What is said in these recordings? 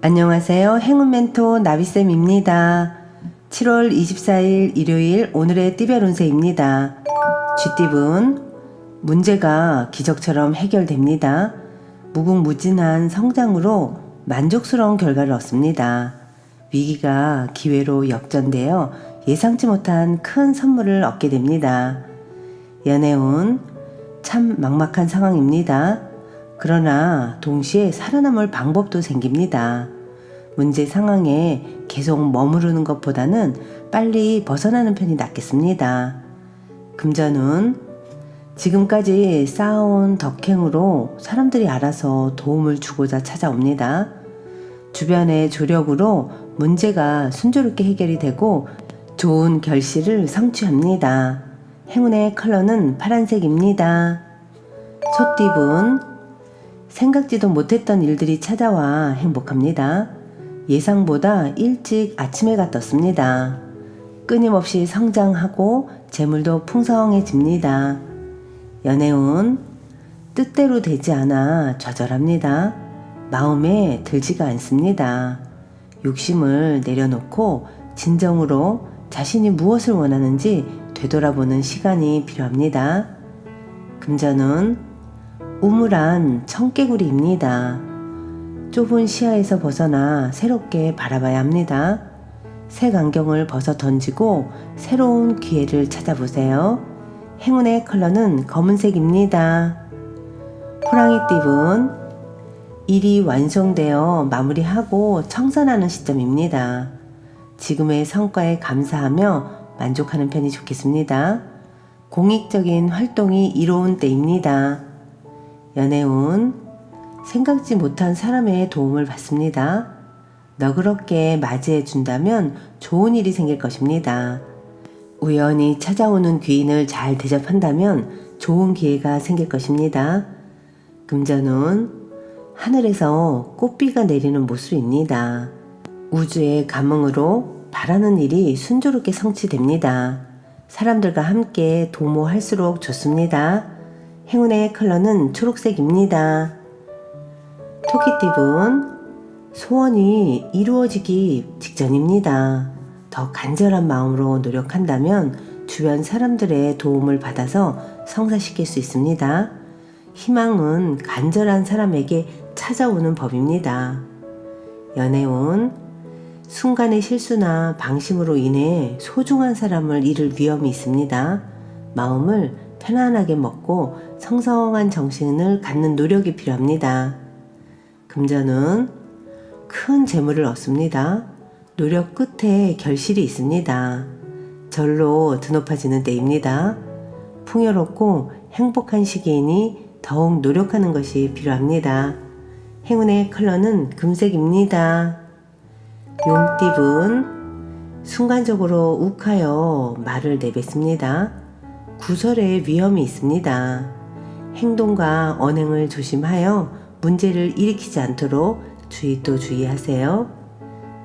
안녕하세요. 행운 멘토 나비쌤입니다. 7월 24일 일요일 오늘의 띠별 운세입니다. 쥐띠분, 문제가 기적처럼 해결됩니다. 무궁무진한 성장으로 만족스러운 결과를 얻습니다. 위기가 기회로 역전되어 예상치 못한 큰 선물을 얻게 됩니다. 연애운, 참 막막한 상황입니다. 그러나 동시에 살아남을 방법도 생깁니다. 문제 상황에 계속 머무르는 것보다는 빨리 벗어나는 편이 낫겠습니다. 금전운, 지금까지 쌓아온 덕행으로 사람들이 알아서 도움을 주고자 찾아옵니다. 주변의 조력으로 문제가 순조롭게 해결이 되고 좋은 결실을 성취합니다. 행운의 컬러는 파란색입니다. 소띠분, 생각지도 못했던 일들이 찾아와 행복합니다. 예상보다 일찍 아침해가 떴습니다. 끊임없이 성장하고 재물도 풍성해집니다. 연애운, 뜻대로 되지 않아 좌절합니다. 마음에 들지가 않습니다. 욕심을 내려놓고 진정으로 자신이 무엇을 원하는지 되돌아보는 시간이 필요합니다. 금전운, 우물한 청개구리입니다. 좁은 시야에서 벗어나 새롭게 바라봐야 합니다. 색 안경을 벗어 던지고 새로운 기회를 찾아보세요. 행운의 컬러는 검은색입니다. 호랑이띠분, 일이 완성되어 마무리하고 청산하는 시점입니다. 지금의 성과에 감사하며 만족하는 편이 좋겠습니다. 공익적인 활동이 이로운 때입니다. 연애운, 생각지 못한 사람의 도움을 받습니다. 너그럽게 맞이해 준다면 좋은 일이 생길 것입니다. 우연히 찾아오는 귀인을 잘 대접한다면 좋은 기회가 생길 것입니다. 금전운, 하늘에서 꽃비가 내리는 모습입니다. 우주의 감흥으로 바라는 일이 순조롭게 성취됩니다. 사람들과 함께 도모할수록 좋습니다. 행운의 컬러는 초록색입니다. 토끼띠분, 소원이 이루어지기 직전입니다. 더 간절한 마음으로 노력한다면 주변 사람들의 도움을 받아서 성사시킬 수 있습니다. 희망은 간절한 사람에게 찾아오는 법입니다. 연애운, 순간의 실수나 방심으로 인해 소중한 사람을 잃을 위험이 있습니다. 마음을 편안하게 먹고 성성한 정신을 갖는 노력이 필요합니다. 금전은 큰 재물을 얻습니다. 노력 끝에 결실이 있습니다. 절로 드높아지는 때입니다. 풍요롭고 행복한 시기이니 더욱 노력하는 것이 필요합니다. 행운의 컬러는 금색입니다. 용띠분, 순간적으로 욱하여 말을 내뱉습니다. 구설의 위험이 있습니다. 행동과 언행을 조심하여 문제를 일으키지 않도록 주의하세요.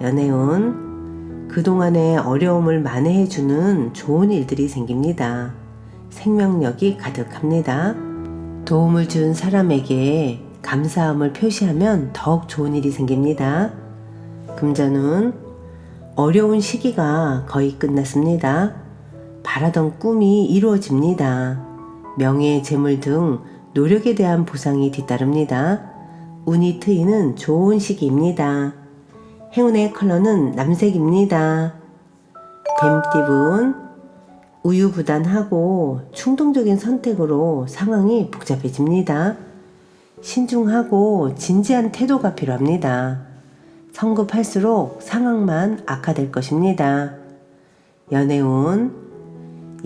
연애운, 그동안의 어려움을 만회해주는 좋은 일들이 생깁니다. 생명력이 가득합니다. 도움을 준 사람에게 감사함을 표시하면 더욱 좋은 일이 생깁니다. 금전운, 어려운 시기가 거의 끝났습니다. 바라던 꿈이 이루어집니다. 명예, 재물 등 노력에 대한 보상이 뒤따릅니다. 운이 트이는 좋은 시기입니다. 행운의 컬러는 남색입니다. 뱀띠분, 우유부단하고 충동적인 선택으로 상황이 복잡해집니다. 신중하고 진지한 태도가 필요합니다. 성급할수록 상황만 악화될 것입니다. 연애운,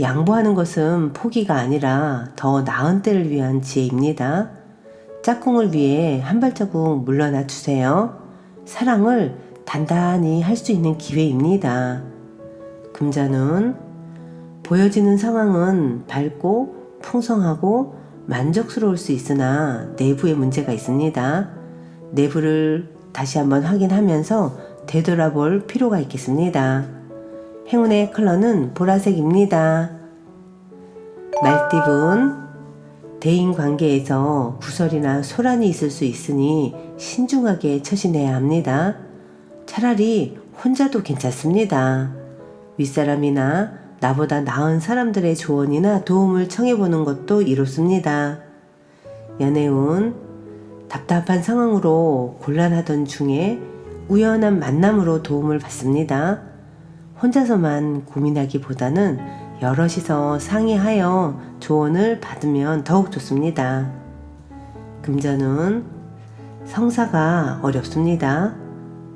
양보하는 것은 포기가 아니라 더 나은 때를 위한 지혜입니다. 짝꿍을 위해 한 발자국 물러나 주세요. 사랑을 단단히 할 수 있는 기회입니다. 금전운, 보여지는 상황은 밝고 풍성하고 만족스러울 수 있으나 내부에 문제가 있습니다. 내부를 다시 한번 확인하면서 되돌아볼 필요가 있겠습니다. 행운의 컬러는 보라색입니다. 말띠분, 대인 관계에서 구설이나 소란이 있을 수 있으니 신중하게 처신해야 합니다. 차라리 혼자도 괜찮습니다. 윗사람이나 나보다 나은 사람들의 조언이나 도움을 청해보는 것도 이롭습니다. 연애운, 답답한 상황으로 곤란하던 중에 우연한 만남으로 도움을 받습니다. 혼자서만 고민하기보다는 여럿이서 상의하여 조언을 받으면 더욱 좋습니다. 금전운, 성사가 어렵습니다.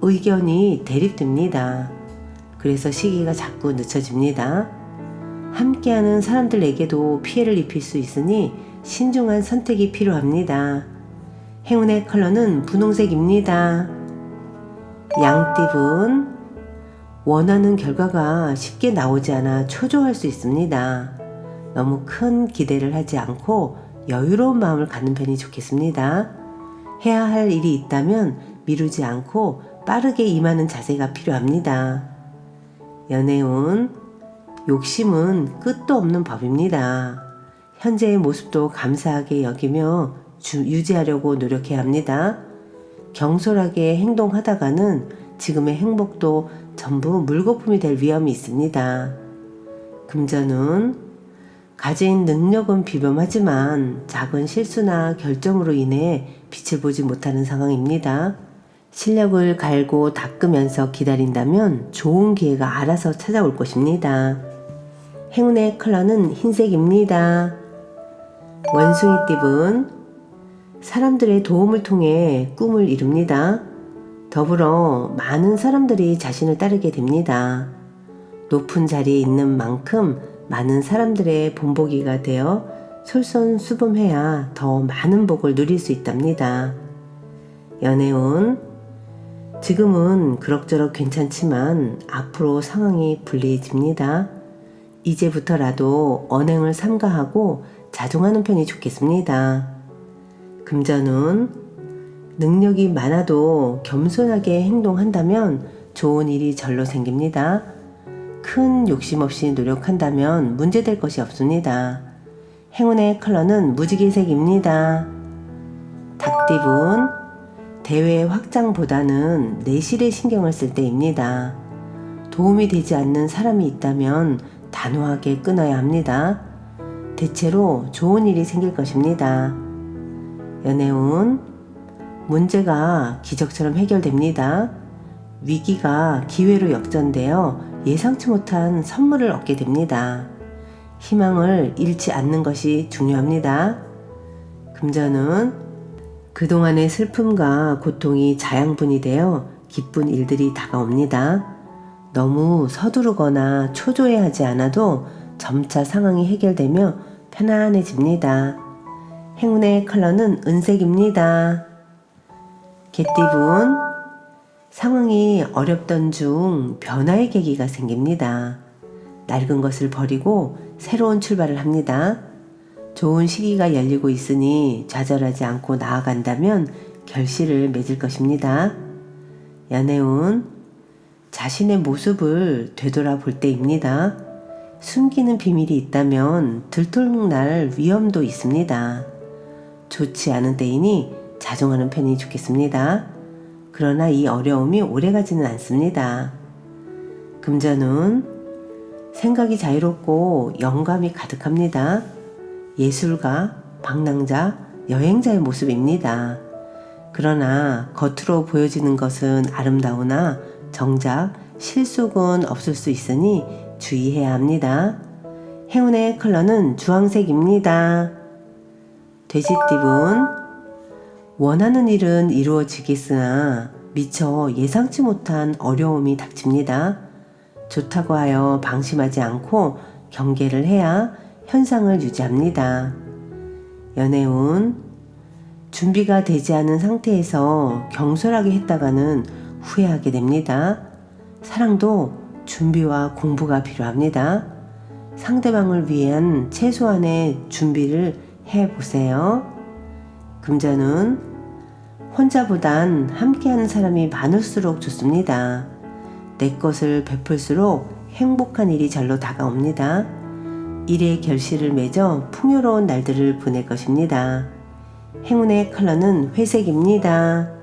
의견이 대립됩니다. 그래서 시기가 자꾸 늦춰집니다. 함께하는 사람들에게도 피해를 입힐 수 있으니 신중한 선택이 필요합니다. 행운의 컬러는 분홍색입니다. 양띠분, 원하는 결과가 쉽게 나오지 않아 초조할 수 있습니다. 너무 큰 기대를 하지 않고 여유로운 마음을 갖는 편이 좋겠습니다. 해야 할 일이 있다면 미루지 않고 빠르게 임하는 자세가 필요합니다. 연애운, 욕심은 끝도 없는 법입니다. 현재의 모습도 감사하게 여기며 유지하려고 노력해야 합니다. 경솔하게 행동하다가는 지금의 행복도 전부 물거품이 될 위험이 있습니다. 금전운, 가진 능력은 비범하지만 작은 실수나 결정으로 인해 빛을 보지 못하는 상황입니다. 실력을 갈고 닦으면서 기다린다면 좋은 기회가 알아서 찾아올 것입니다. 행운의 컬러는 흰색입니다. 원숭이띠분, 사람들의 도움을 통해 꿈을 이룹니다. 더불어 많은 사람들이 자신을 따르게 됩니다. 높은 자리에 있는 만큼 많은 사람들의 본보기가 되어 솔선수범해야 더 많은 복을 누릴 수 있답니다. 연애운, 지금은 그럭저럭 괜찮지만 앞으로 상황이 불리해집니다. 이제부터라도 언행을 삼가하고 자중하는 편이 좋겠습니다. 금전운, 능력이 많아도 겸손하게 행동한다면 좋은 일이 절로 생깁니다. 큰 욕심 없이 노력한다면 문제될 것이 없습니다. 행운의 컬러는 무지개색입니다. 닭띠분, 대외 확장보다는 내실에 신경을 쓸 때입니다. 도움이 되지 않는 사람이 있다면 단호하게 끊어야 합니다. 대체로 좋은 일이 생길 것입니다. 연애운, 문제가 기적처럼 해결됩니다. 위기가 기회로 역전되어 예상치 못한 선물을 얻게 됩니다. 희망을 잃지 않는 것이 중요합니다. 금전운, 그동안의 슬픔과 고통이 자양분이 되어 기쁜 일들이 다가옵니다. 너무 서두르거나 초조해하지 않아도 점차 상황이 해결되며 편안해집니다. 행운의 컬러는 은색입니다. 개띠분, 상황이 어렵던 중 변화의 계기가 생깁니다. 낡은 것을 버리고 새로운 출발을 합니다. 좋은 시기가 열리고 있으니 좌절하지 않고 나아간다면 결실을 맺을 것입니다. 연애운, 자신의 모습을 되돌아볼 때입니다. 숨기는 비밀이 있다면 들통날 위험도 있습니다. 좋지 않은 때이니 자중하는 편이 좋겠습니다. 그러나 이 어려움이 오래가지는 않습니다. 금전운, 생각이 자유롭고 영감이 가득합니다. 예술가, 방랑자, 여행자의 모습입니다. 그러나 겉으로 보여지는 것은 아름다우나 정작 실속은 없을 수 있으니 주의해야 합니다. 행운의 컬러는 주황색입니다. 돼지띠분, 원하는 일은 이루어지겠으나 미처 예상치 못한 어려움이 닥칩니다. 좋다고 하여 방심하지 않고 경계를 해야 현상을 유지합니다. 연애운, 준비가 되지 않은 상태에서 경솔하게 했다가는 후회하게 됩니다. 사랑도 준비와 공부가 필요합니다. 상대방을 위한 최소한의 준비를 해보세요. 금전운, 혼자보단 함께하는 사람이 많을수록 좋습니다. 내 것을 베풀수록 행복한 일이 절로 다가옵니다. 일의 결실을 맺어 풍요로운 날들을 보낼 것입니다. 행운의 컬러는 회색입니다.